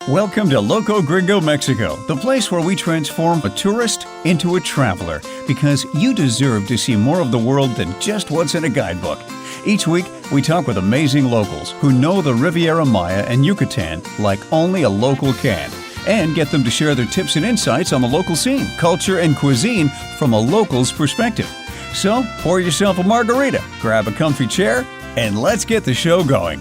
Welcome to Loco Gringo, Mexico, the place where we transform a tourist into a traveler, because you deserve to see more of the world than just what's in a guidebook. Each week, we talk with amazing locals who know the Riviera Maya and Yucatan like only a local can, and get them to share their tips and insights on the local scene, culture, and cuisine from a local's perspective. So, pour yourself a margarita, grab a comfy chair, and let's get the show going.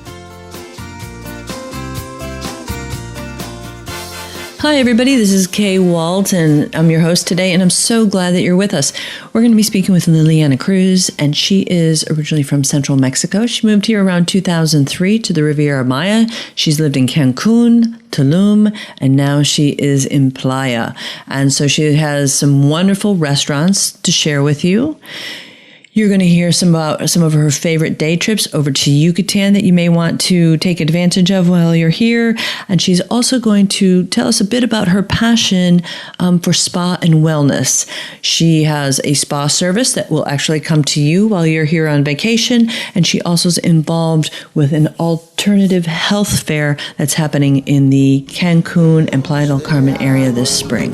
Hi, everybody. This is Kay Walt, and I'm your host today, and I'm so glad that you're with us. We're going to be speaking with Liliana Cruz, and she is originally from Central Mexico. She moved here around 2003 to the Riviera Maya. She's lived in Cancun, Tulum, and now she is in Playa. And so she has some wonderful restaurants to share with you. You're going to hear some of her favorite day trips over to Yucatan that you may want to take advantage of while you're here. And she's also going to tell us a bit about her passion for spa and wellness. She has a spa service that will actually come to you while you're here on vacation. And she also is involved with an alternative health fair that's happening in the Cancun and Playa del Carmen area this spring.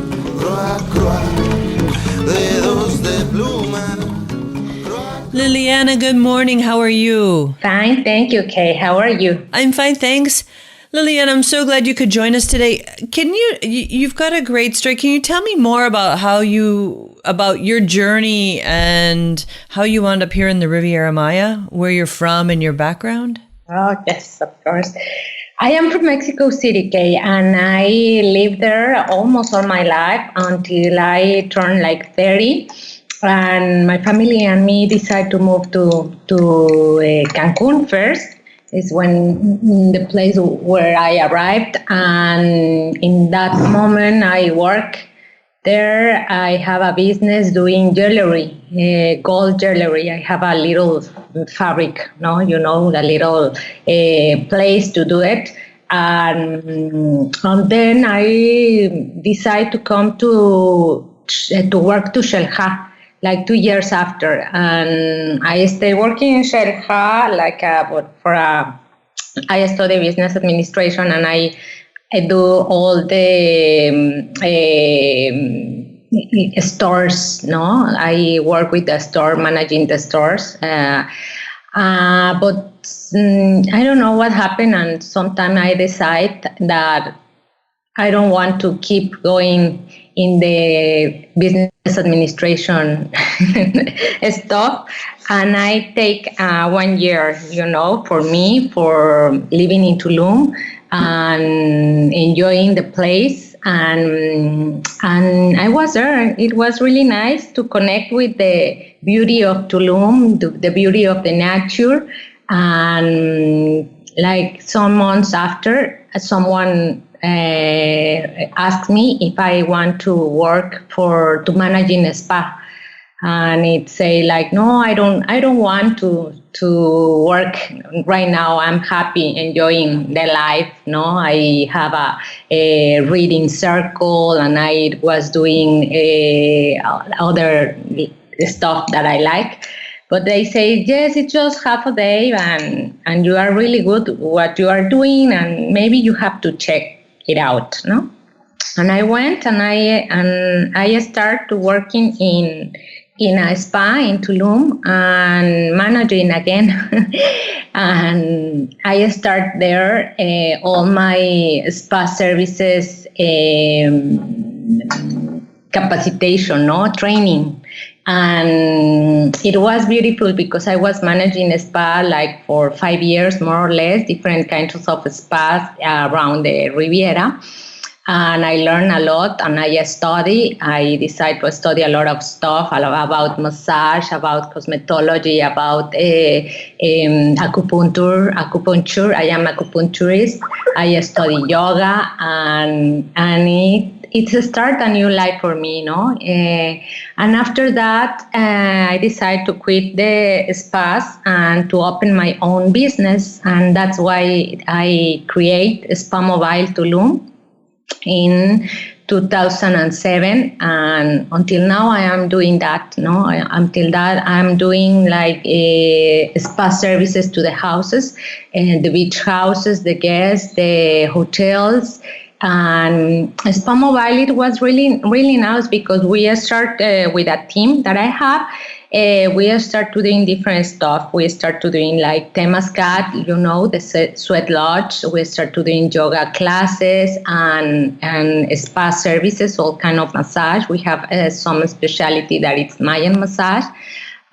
Liliana, good morning. How are you? Fine, thank you, Kay. How are you? I'm fine, thanks. Liliana, I'm so glad you could join us today. You've got a great story. Can you tell me more about about your journey and how you wound up here in the Riviera Maya, where you're from and your background? Oh, yes, of course. I am from Mexico City, Kay, and I lived there almost all my life until I turned like 30. And my family and me decided to move to Cancun first. Is when the place where I arrived, and in that moment I work there. I have a business doing jewelry, gold jewelry. I have a little fabric, the little place to do it. And then I decided to come to work to Shelha. Like 2 years after, and I stayed working in Shelha I study business administration, and I do all the stores. I work with the store, managing the stores. But I don't know what happened, and sometimes I decide that I don't want to keep going in the business administration stuff, and I take 1 year, for me, for living in Tulum and enjoying the place, and I was there. It was really nice to connect with the beauty of Tulum, the beauty of the nature, and like some months after, someone asked me if I want to work to manage in a spa, and it say like, no, I don't want to work right now. I'm happy enjoying the life. I have a reading circle, and I was doing other stuff that I like. But they say, yes, it's just half a day, and you are really good at what you are doing, and maybe you have to check it out, no? And I went, and I started working in a spa in Tulum and managing again. And I start there all my spa services capacitation, training. And it was beautiful because I was managing a spa like for 5 years, more or less, different kinds of spas around the Riviera. And I learned a lot, and I decided to study a lot of stuff about massage, about cosmetology, about acupuncture. I am acupuncturist. I study yoga, and it's a start a new life for me, and after that, I decided to quit the spas and to open my own business, and that's why I create SpaMobil Tulum in 2007, and until now I am doing that. Until that I'm doing like spa services to the houses, and the beach houses, the guests, the hotels. And SpaMobil, it was really, really nice because we start with a team that I have. We start to doing different stuff. We start to doing like Temascat, the sweat lodge. We start to doing yoga classes and spa services, all kind of massage. We have some specialty that it's Mayan massage.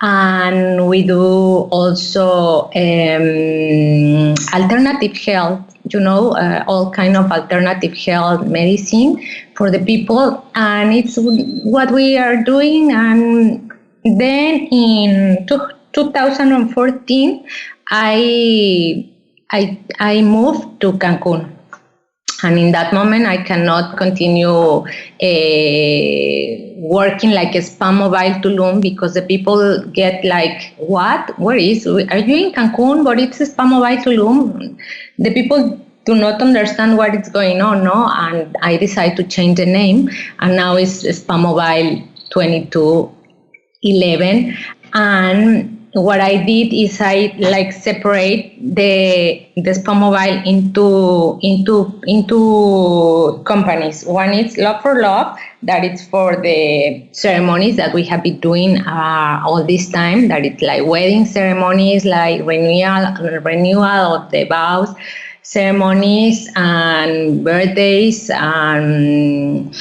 And we do also alternative health, all kind of alternative health medicine for the people. And it's what we are doing. And then in 2014, I moved to Cancun. And in that moment, I cannot continue working like a SpaMobil Tulum because the people get like, what? Where is? Are you in Cancun? But it's a SpaMobil Tulum. The people do not understand what is going on, no? And I decided to change the name. And now it's SpaMobil 2211. And what I did is I separate the SpaMobil into companies. One is Love for Love, that is for the ceremonies that we have been doing all this time. That it's like wedding ceremonies, like renewal of the vows, ceremonies and birthdays and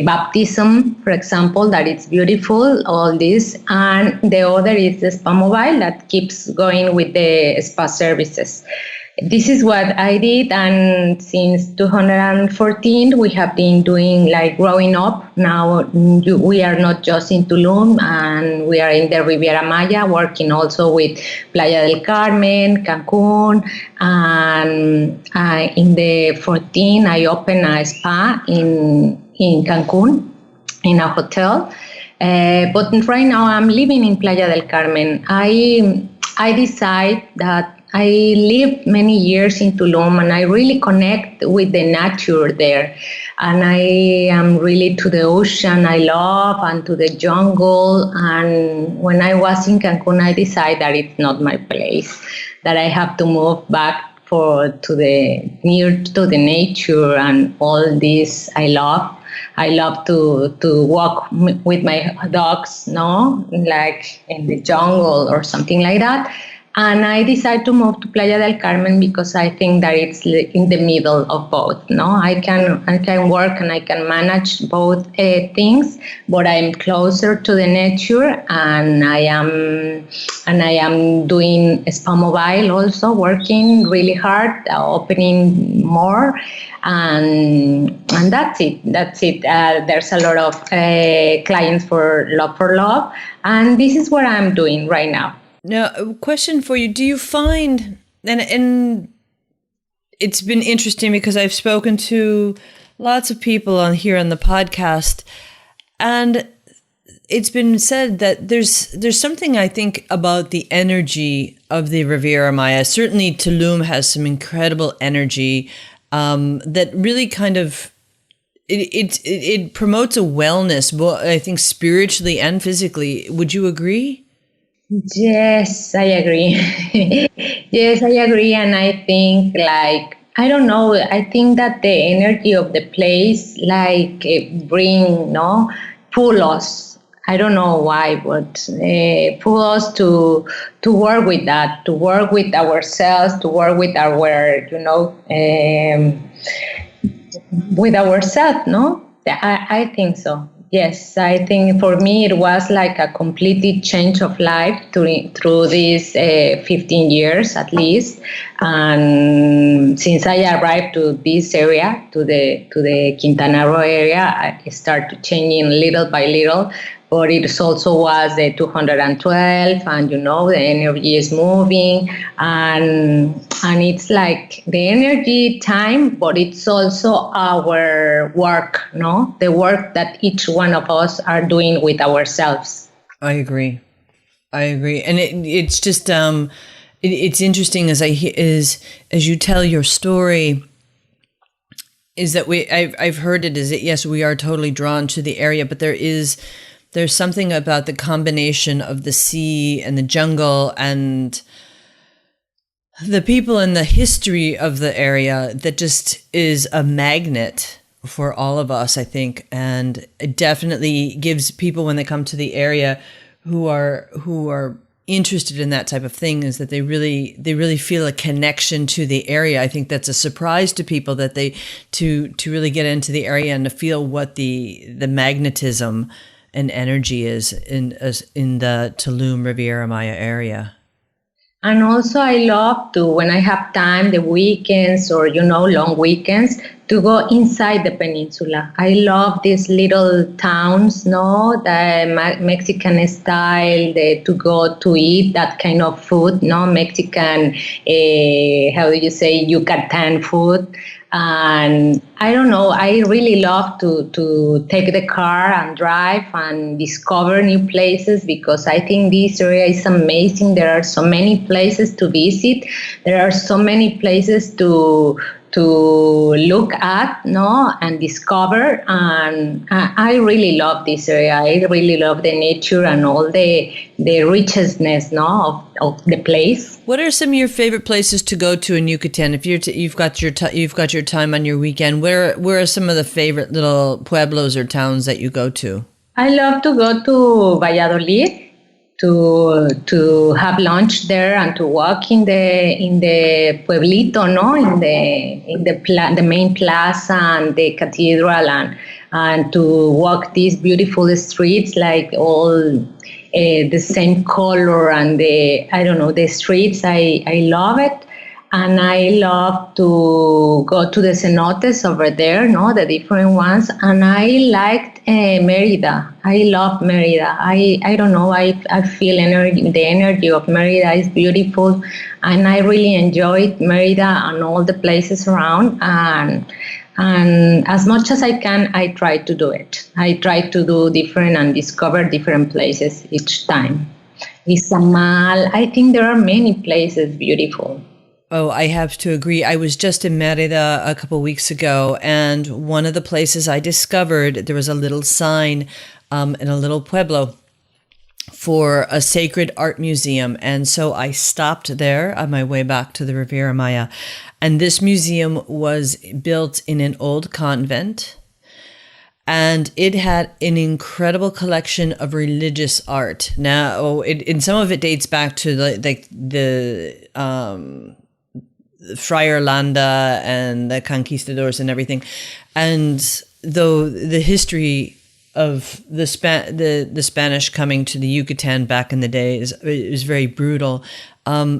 baptism, for example, that it's beautiful, all this. And the other is the SpaMobil that keeps going with the spa services. This is what I did, and since 2014 we have been doing like growing up. Now we are not just in Tulum, and we are in the Riviera Maya, working also with Playa del Carmen, Cancun, and in the 14 I opened a spa in Cancun in a hotel. But right now I'm living in Playa del Carmen. I decide that I lived many years in Tulum, and I really connect with the nature there. And I am really to the ocean, I love, and to the jungle. And when I was in Cancun, I decided that it's not my place, that I have to move back near to the nature and all this I love. I love to walk with my dogs, like in the jungle or something like that. And I decided to move to Playa del Carmen because I think that it's in the middle of both. I can work and I can manage both things, but I'm closer to the nature, and I am doing SpaMobil also, working really hard, opening more, and that's it. There's a lot of clients for Love, and this is what I'm doing right now. Now, a question for you. Do you find, and it's been interesting because I've spoken to lots of people on the podcast, and it's been said that there's something, I think, about the energy of the Riviera Maya. Certainly Tulum has some incredible energy that really kind of, it promotes a wellness, both, I think, spiritually and physically. Would you agree? Yes, I agree. Yes, I agree. And I think, I don't know, I think that the energy of the place, pull us. I don't know why, but pull us to work with that, to work with ourselves, to work with our, with ourselves, no? I think so. Yes, I think for me it was like a completely change of life through these 15 years at least. And since I arrived to this area, to the Quintana Roo area, I started changing little by little. But it also was the 212, and the energy is moving, and it's like the energy time, but it's also our work, the work that each one of us are doing with ourselves. I agree, and it's just it's interesting as you tell your story. Is that I've heard it is that yes, we are totally drawn to the area, but there's something about the combination of the sea and the jungle and The people and the history of the area that just is a magnet for all of us, I think, and it definitely gives people when they come to the area who are interested in that type of thing is that they really feel a connection to the area. I think that's a surprise to people that they to really get into the area and to feel what the magnetism and energy is in the Tulum Riviera Maya area. And also, I love to, when I have time, the weekends or, long weekends, to go inside the peninsula. I love these little towns, no, the Mexican style, to go to eat that kind of food, no, Mexican, how do you say, Yucatan food. And I don't know, I really love to take the car and drive and discover new places because I think this area is amazing. There are so many places to visit. There are so many places to look at, no, and discover. And I really love this area. I really love the nature and all the richness, no, of the place. What are some of your favorite places to go to in Yucatan? If you've got your time on your weekend, where are some of the favorite little pueblos or towns that you go to? I love to go to Valladolid to have lunch there and to walk in the pueblito, no, in the main plaza and the cathedral and to walk these beautiful streets like all. The same color and the streets. I love it. And I love to go to the cenotes over there, no, the different ones. And I liked Merida. I love Merida. I don't know, I feel the energy of Merida is beautiful. And I really enjoyed Merida and all the places around. And as much as I can, I try to do it. I try to do different and discover different places each time. Izamal, I think there are many places beautiful. Oh, I have to agree. I was just in Merida a couple of weeks ago, and one of the places I discovered, there was a little sign in a little pueblo for a sacred art museum. And so I stopped there on my way back to the Riviera Maya. And this museum was built in an old convent. And it had an incredible collection of religious art. Now, and some of it dates back to the Friar Landa and the conquistadors and everything. And though the history of the Spanish coming to the Yucatan back in the day is very brutal.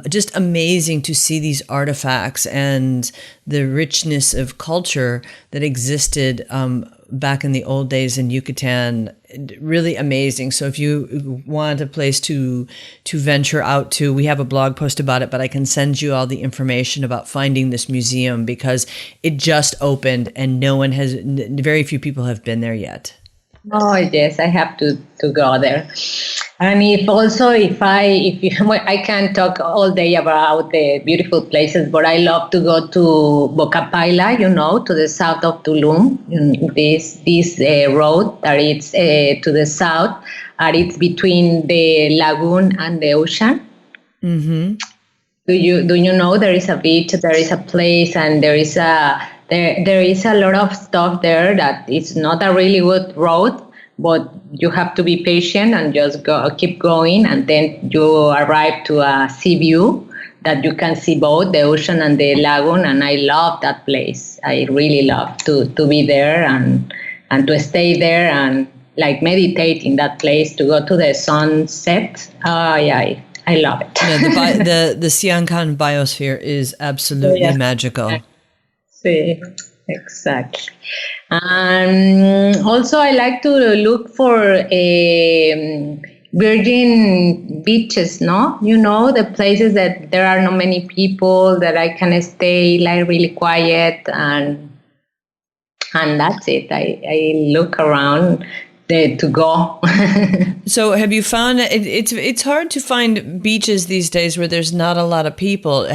Just amazing to see these artifacts and the richness of culture that existed back in the old days in Yucatan. Really amazing. So if you want a place to venture out to, we have a blog post about it, but I can send you all the information about finding this museum because it just opened and very few people have been there yet. Oh yes, I have to go there. And I can talk all day about the beautiful places, but I love to go to Bocapaila, to the south of Tulum. This road that it's to the south, and it's between the lagoon and the ocean. Mm-hmm. Do you know there is a beach, there is a place, and there is a lot of stuff there that it's not a really good road, but you have to be patient and just keep going, and then you arrive to a sea view that you can see both the ocean and the lagoon, and I love that place. I really love to be there and to stay there and like meditate in that place, to go to the sunset. Yeah, I love it. Yeah, the Siancan biosphere is absolutely magical. Sí, exactly. And also I like to look for virgin beaches, no? The places that there are not many people, that I can stay like really quiet, and that's it. I look around to go. So have you found it's hard to find beaches these days where there's not a lot of people?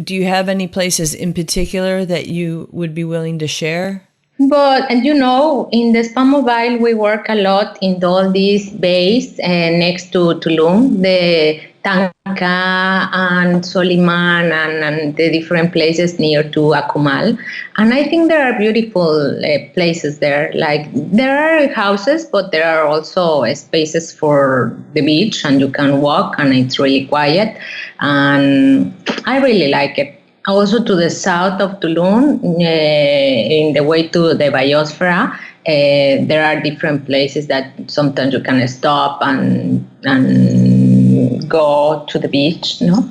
Do you have any places in particular that you would be willing to share? But, in the SpaMobil, we work a lot in all these bays next to Tulum. The Tanca and Soliman and the different places near to Akumal. And I think there are beautiful places there. Like there are houses, but there are also spaces for the beach and you can walk and it's really quiet. And I really like it. Also to the south of Tulum, in the way to the Biosphera, there are different places that sometimes you can stop and go to the beach, no?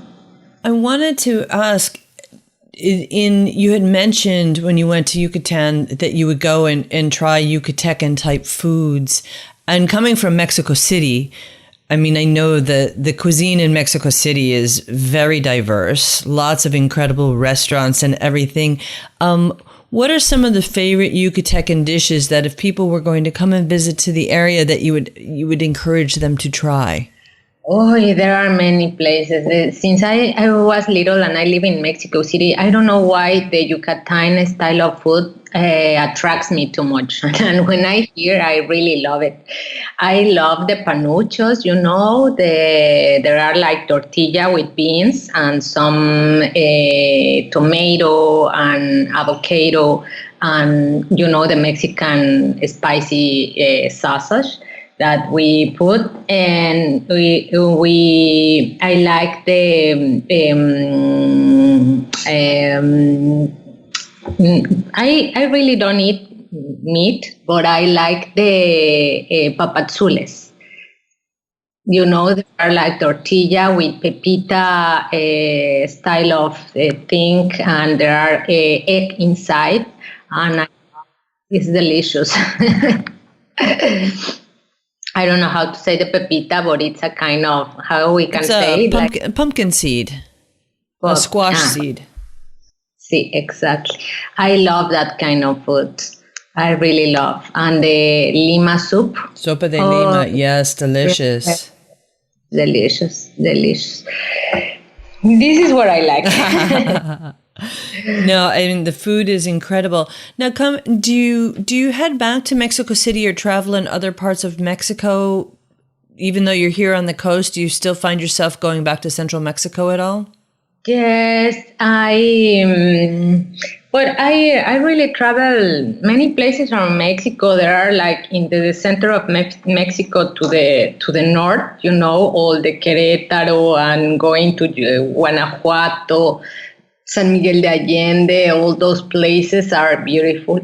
I wanted to ask, you had mentioned when you went to Yucatan that you would go and try Yucatecan type foods. And coming from Mexico City, I mean, I know that the cuisine in Mexico City is very diverse, lots of incredible restaurants and everything. What are some of the favorite Yucatecan dishes that if people were going to come and visit to the area that you would encourage them to try? Oh, there are many places. Since I was little and I live in Mexico City, I don't know why the Yucatan style of food attracts me too much. And when I hear, I really love it. I love the panuchos, there are like tortilla with beans and some tomato and avocado and, the Mexican spicy sausage that we put, and I like the I really don't eat meat, but I like the papazules. They are like tortilla with pepita style of thing, and there are egg inside, and it's delicious. I don't know how to say the pepita, but it's a kind of, how we can say it? Pumpkin seed, a squash seed. See, exactly. I love that kind of food. I really love. And the lima soup. Sopa de lima, yes, delicious. Delicious. This is what I like. No, I mean the food is incredible. Now, do you head back to Mexico City or travel in other parts of Mexico? Even though you're here on the coast, do you still find yourself going back to central Mexico at all? Yes, but I really travel many places from Mexico. There are like in the center of Mexico to the north, all the Querétaro and going to Guanajuato, San Miguel de Allende, all those places are beautiful.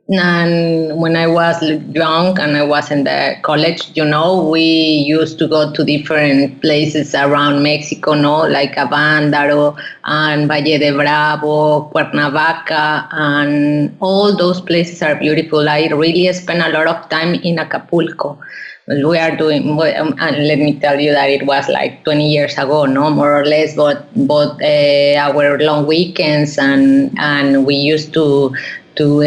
And when I was young and I was in the college, we used to go to different places around Mexico, like Avándaro and Valle de Bravo, Cuernavaca, and all those places are beautiful. I really spent a lot of time in Acapulco. We are doing, and let me tell you that it was like 20 years ago, more or less, but our long weekends and we used to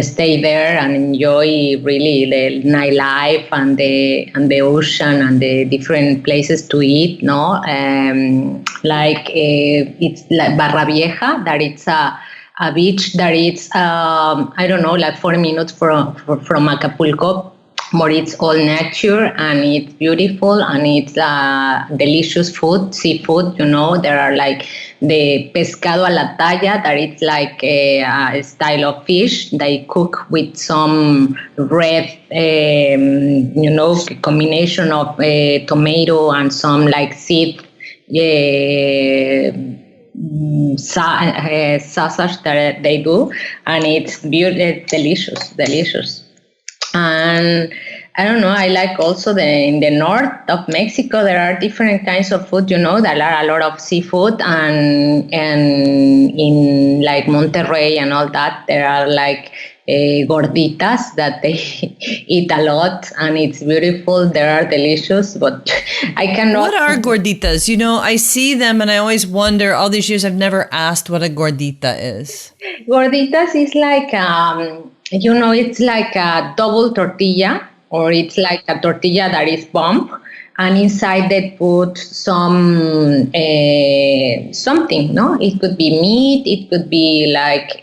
stay there and enjoy really the nightlife and the ocean and the different places to eat, it's like Barra Vieja, that it's a beach that it's like 40 minutes from Acapulco. But it's all nature and it's beautiful and it's delicious food, seafood, there are like the pescado a la talla, that it's like a style of fish they cook with some red, combination of tomato and some like seed sausage that they do, and it's beautiful, delicious. And I don't know, I like also in the north of Mexico, there are different kinds of food, there are a lot of seafood, and in like Monterrey and all that, there are like gorditas that they eat a lot, and it's beautiful. They are delicious, but I cannot. What are gorditas? I see them and I always wonder, all these years I've never asked what a gordita is. Gorditas is like, it's like a double tortilla, or it's like a tortilla that is bomb, and inside they put some something. No, it could be meat, it could be like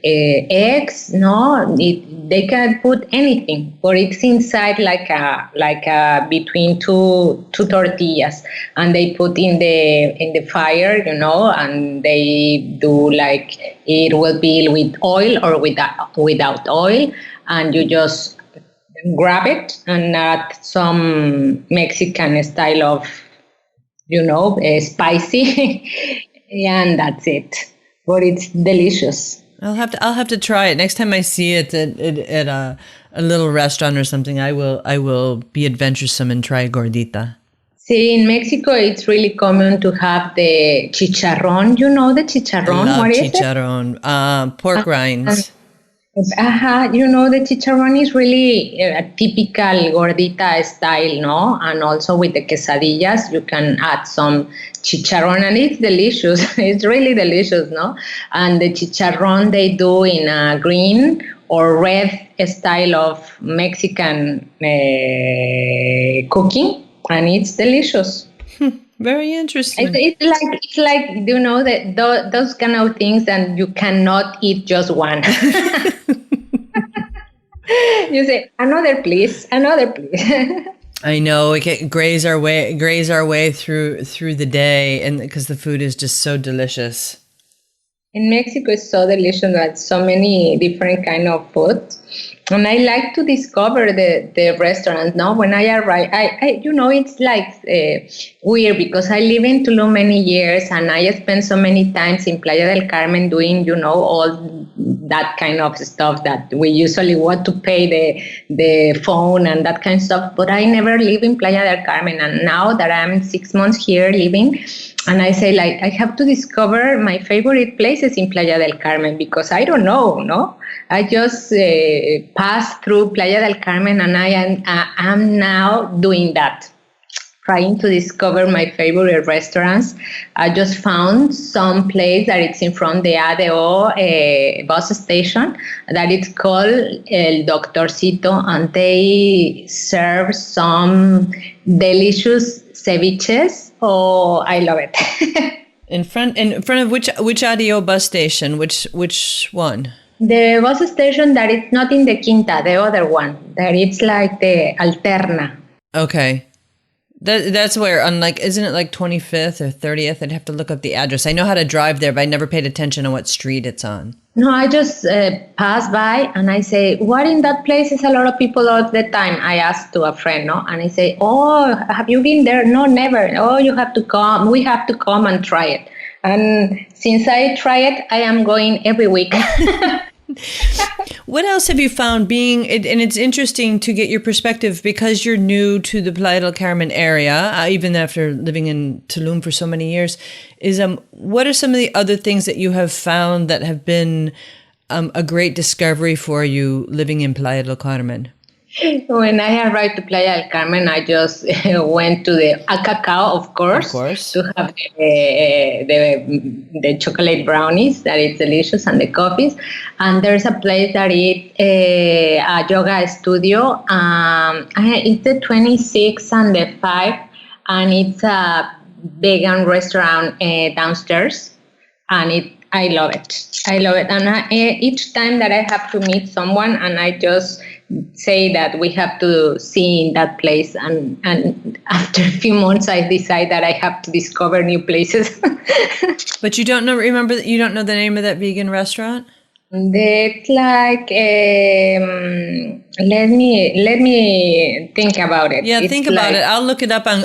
eggs. No, they can put anything, but it's inside like a between two tortillas, and they put in the fire, and they do like it will be with oil or without oil, and you just grab it and add some Mexican style of, spicy, and that's it. But it's delicious. I'll have to try it next time I see it at a little restaurant or something. I will be adventuresome and try gordita. See, in Mexico, it's really common to have the chicharrón. You know the chicharrón? I love what is chicharrón. Pork rinds. The chicharrón is really a typical gordita style, no? And also with the quesadillas, you can add some chicharrón, and it's delicious. It's really delicious, no? And the chicharrón they do in a green or red style of Mexican cooking, and it's delicious. Very interesting. It's like that those kind of things that you cannot eat just one. You say another, please. I know we can graze our way through the day, and because the food is just so delicious. In Mexico, it's so delicious that so many different kind of food. And I like to discover the restaurants. No, when I arrive, I it's like weird because I live in Tulum many years, and I spend so many times in Playa del Carmen doing, all that kind of stuff that we usually want to pay the phone and that kind of stuff. But I never live in Playa del Carmen, and now that I'm 6 months here living, and I say, I have to discover my favorite places in Playa del Carmen because I don't know, no? I just passed through Playa del Carmen, and I am now doing that, trying to discover my favorite restaurants. I just found some place that it's in front of the ADO bus station that it's called El Doctorcito, and they serve some delicious ceviches. Oh, I love it. In front of which ADO bus station? Which one? The bus station that it's not in the Quinta, the other one, that it's like the Alterna. Okay. That's where, isn't it like 25th or 30th? I'd have to look up the address. I know how to drive there, but I never paid attention on what street it's on. No, I just pass by and I say, what in that place is a lot of people all the time? I asked to a friend, no? And I say, oh, have you been there? No, never. Oh, you have to come. We have to come and try it. And since I try it, I am going every week. What else have you found and it's interesting to get your perspective because you're new to the Playa del Carmen area, even after living in Tulum for so many years, what are some of the other things that you have found that have been a great discovery for you living in Playa del Carmen? When I arrived to Playa del Carmen, I just went to the Cacao, of course, to have the chocolate brownies that is delicious and the coffees. And there's a place that is a yoga studio. It's the 26 and the 5, and it's a vegan restaurant downstairs, and I love it. And each time that I have to meet someone, and I just say that we have to see in that place, and after a few months I decide that I have to discover new places. But you don't know the name of that vegan restaurant? It's like let me think about it. Yeah, think about it. I'll look it up on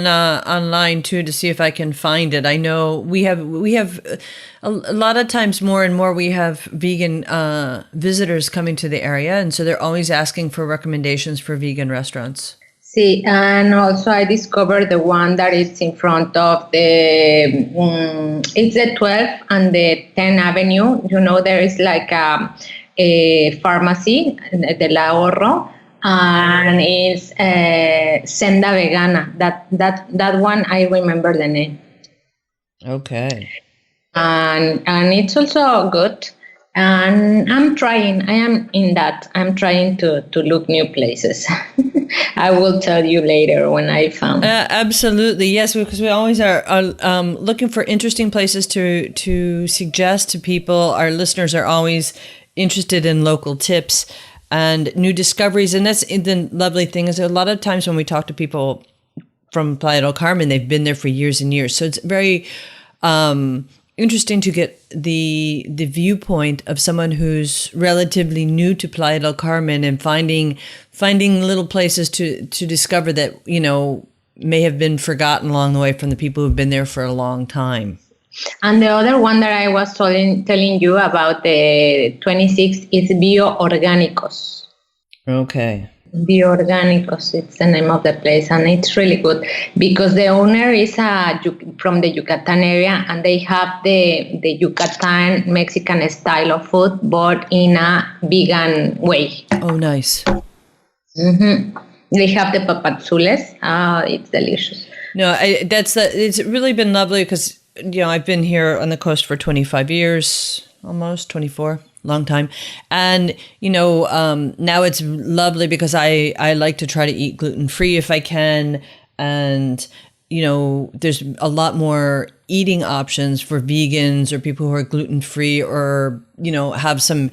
online too to see if I can find it. I know we have a lot of times more and more we have vegan visitors coming to the area, and so they're always asking for recommendations for vegan restaurants. See, and also I discovered the one that is in front of it's the 12th and the 10th Avenue. There is like a pharmacy, Del Ahorro, and it's Senda Vegana. That one, I remember the name. Okay. And it's also good. And I am in that. I'm trying to look new places. I will tell you later when I found. Absolutely. Yes, because we always are looking for interesting places to suggest to people. Our listeners are always interested in local tips and new discoveries. And that's the lovely thing is a lot of times when we talk to people from Playa del Carmen, they've been there for years and years. So it's very interesting to get the viewpoint of someone who's relatively new to Playa del Carmen and finding little places to discover that, you know, may have been forgotten along the way from the people who've been there for a long time. And the other one that I was telling you about, the 26th, is Bioorgánicos. Okay. Bioorgánicos, it's the name of the place, and it's really good because the owner is from the Yucatan area, and they have the Yucatan Mexican style of food, but in a vegan way. Oh, nice. Mm-hmm. They have the papazules. It's delicious. No, it's really been lovely because, you know, I've been here on the coast for 25 years, almost 24. Long time. And, you know, now it's lovely because I like to try to eat gluten-free if I can. And, you know, there's a lot more eating options for vegans or people who are gluten-free or, you know, have some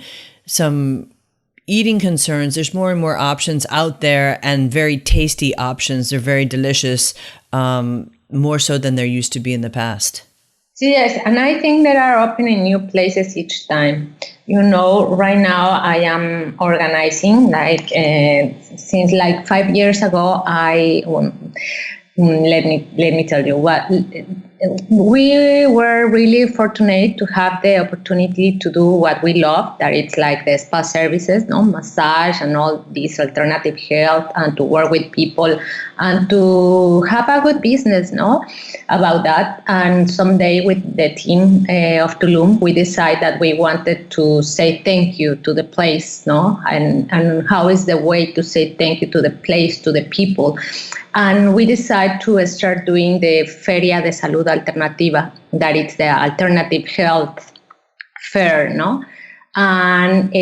eating concerns. There's more and more options out there and very tasty options. They're very delicious, more so than there used to be in the past. Yes, and I think there are opening new places each time. You know, right now I am organizing, since 5 years ago, let me tell you what. We were really fortunate to have the opportunity to do what we love, that it's like the spa services, massage and all these alternative health, and to work with people and to have a good business, about that. And someday with the team of Tulum, we decided that we wanted to say thank you to the place, and how is the way to say thank you to the place, to the people. And we decided to start doing the Feria de Salud Alternativa, that it's the alternative health fair, and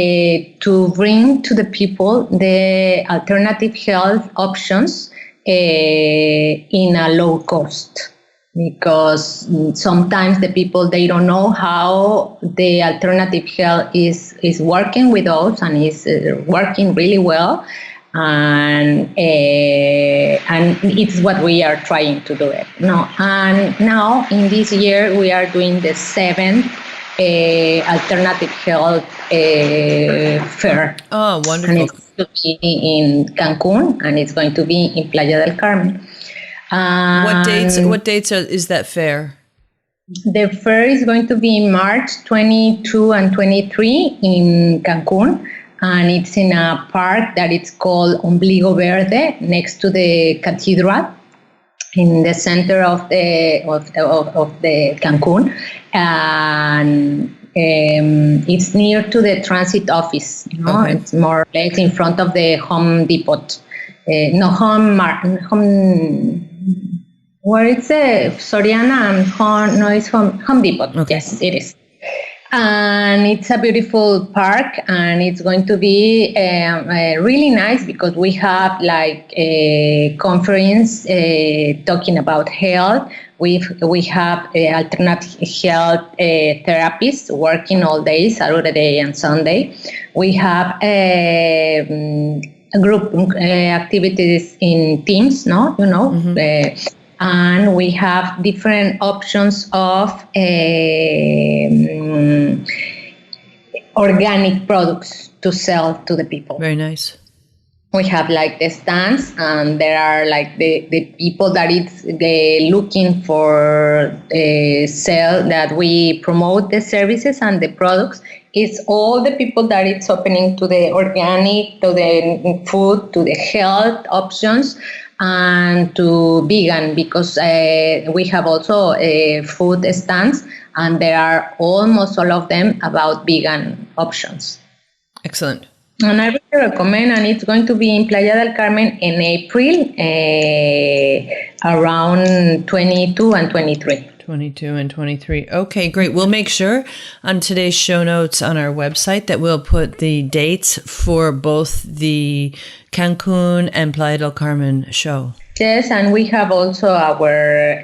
to bring to the people the alternative health options in a low cost. Because sometimes the people, they don't know how the alternative health is working with us, and is working really well. And it's what we are trying to do it. And now in this year we are doing the 7th alternative health fair. Oh, wonderful! And it's going to be in Cancun, and it's going to be in Playa del Carmen. What dates is that fair? The fair is going to be in March 22 and 23 in Cancun. And it's in a park that it's called Ombligo Verde, next to the cathedral, in the center of the Cancun, and it's near to the transit office. Okay. It's more or less in front of the Home Depot. Where it's Soriana and Home? No, it's Home Depot. Okay. Yes, it is. And it's a beautiful park, and it's going to be really nice because we have a conference talking about health. We have alternative health therapies working all day, Saturday and Sunday. We have group activities in teams, Mm-hmm. And we have different options of organic products to sell to the people. Very nice. We have the stands, and there are the people that they looking for sell, that we promote the services and the products. It's all the people that it's opening to the organic, to the food, to the health options, and to vegan, because we have also food stands, and there are almost all of them about vegan options. Excellent. And I really recommend, and it's going to be in Playa del Carmen in April, around 22 and 23. 22 and 23. Okay, great. We'll make sure on today's show notes on our website that we'll put the dates for both the Cancun and Playa del Carmen show. Yes, and we have also our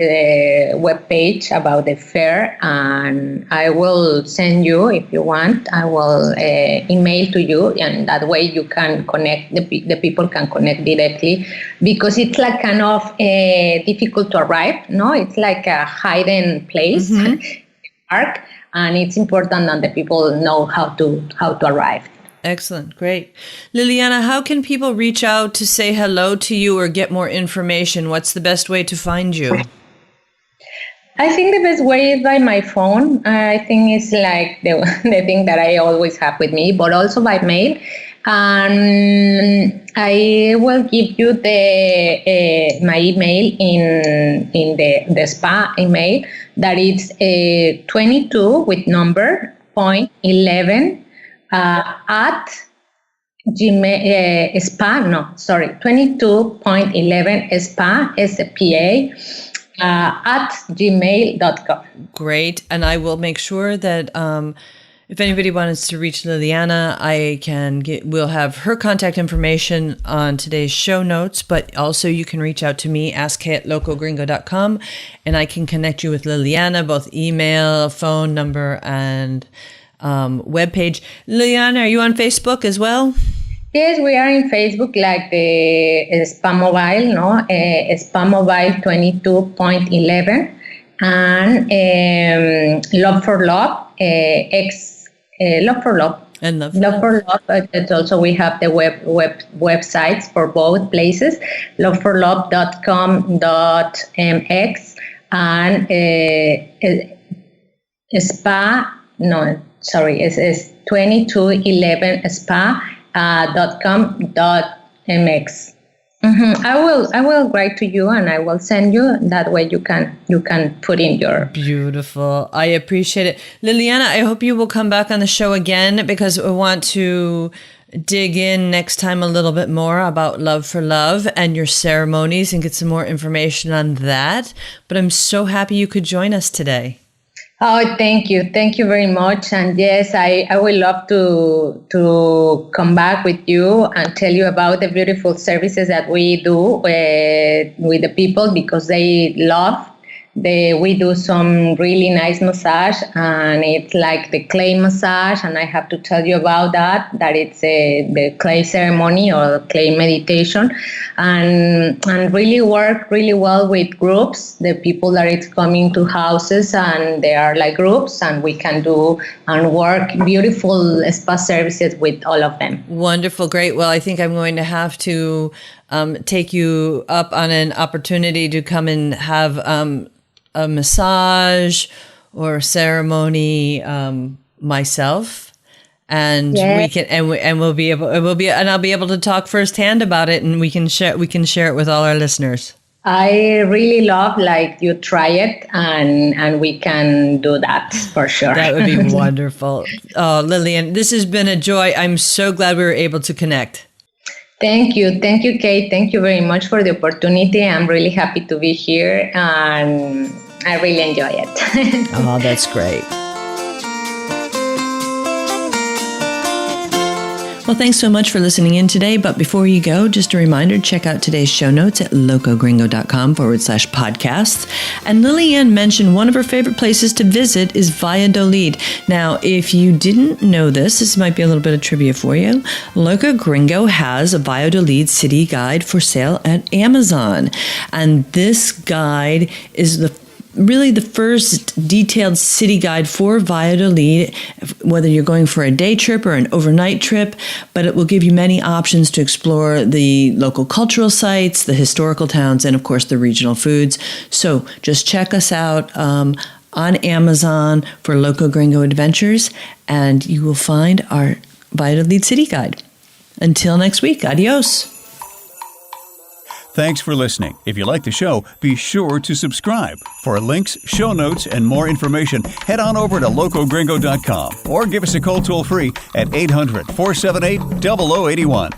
webpage about the fair, and I will send you, if you want, I will email to you, and that way you can connect, the people can connect directly, because it's like kind of difficult to arrive, no? It's like a hidden place, park, and it's important that the people know how to arrive. Excellent. Great. Liliana, how can people reach out to say hello to you or get more information? What's the best way to find you? I think the best way is by my phone. I think it's like the thing that I always have with me, but also by mail. I will give you my email in the spa email, that is 22 with number 0.11 at Gmail, spa, 22.11 spa, S-P-A, at gmail.com. Great. And I will make sure that if anybody wants to reach Liliana, we'll have her contact information on today's show notes, but also you can reach out to me, ask@locogringo.com, and I can connect you with Liliana, both email, phone number, and webpage. Liliana, are you on Facebook as well? Yes, we are in Facebook, like the SpaMobil, SpaMobil 22.11, and Love for Love, Love for Love. And Love for Love. But also we have the websites for both places, loveforlove.com.mx and it's 2211spa.com.mx. I will write to you and I will send you. That way you can put in your. Beautiful. I appreciate it. Liliana, I hope you will come back on the show again, because I want to dig in next time a little bit more about Love for Love and your ceremonies and get some more information on that. But I'm so happy you could join us today. Oh, thank you. Thank you very much. And yes, I would love to come back with you and tell you about the beautiful services that we do with the people, because they love. We do some really nice massage, and it's like the clay massage, and I have to tell you about that it's the clay ceremony or clay meditation, and really work really well with groups, the people that it's coming to houses, and they are like groups, and we can do and work beautiful spa services with all of them. Wonderful. Great. Well, I think I'm going to have to take you up on an opportunity to come and have a massage or ceremony myself, and we can and we'll be able and I'll be able to talk firsthand about it, and we can share it with all our listeners. I really love you try it, and we can do that for sure. That would be wonderful. Oh, Lillian, this has been a joy. I'm so glad we were able to connect. Thank you, Kate. Thank you very much for the opportunity. I'm really happy to be here, and I really enjoy it. Oh, that's great. Well, thanks so much for listening in today. But before you go, just a reminder, check out today's show notes at locogringo.com/podcasts. And Lilian mentioned one of her favorite places to visit is Valladolid. Now, if you didn't know this might be a little bit of trivia for you. Loco Gringo has a Valladolid city guide for sale at Amazon. And this guide is really the first detailed city guide for Valladolid, whether you're going for a day trip or an overnight trip, but it will give you many options to explore the local cultural sites, the historical towns, and of course the regional foods. So just check us out on Amazon for Loco Gringo Adventures, and you will find our Valladolid city guide. Until next week, adios. Thanks for listening. If you like the show, be sure to subscribe. For links, show notes, and more information, head on over to locogringo.com or give us a call toll-free at 800-478-0081.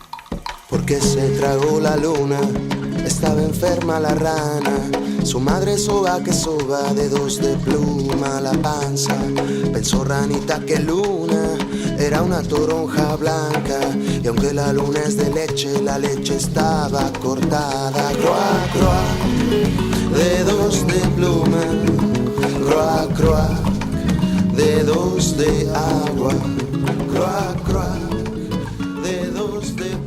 Porque se tragó la luna Estaba enferma la rana, su madre soba que soba, dedos de pluma la panza. Pensó ranita que luna era una toronja blanca, y aunque la luna es de leche, la leche estaba cortada. Croa, croa, dedos de pluma, croa, croa, dedos de agua, croa, croa, dedos de pluma.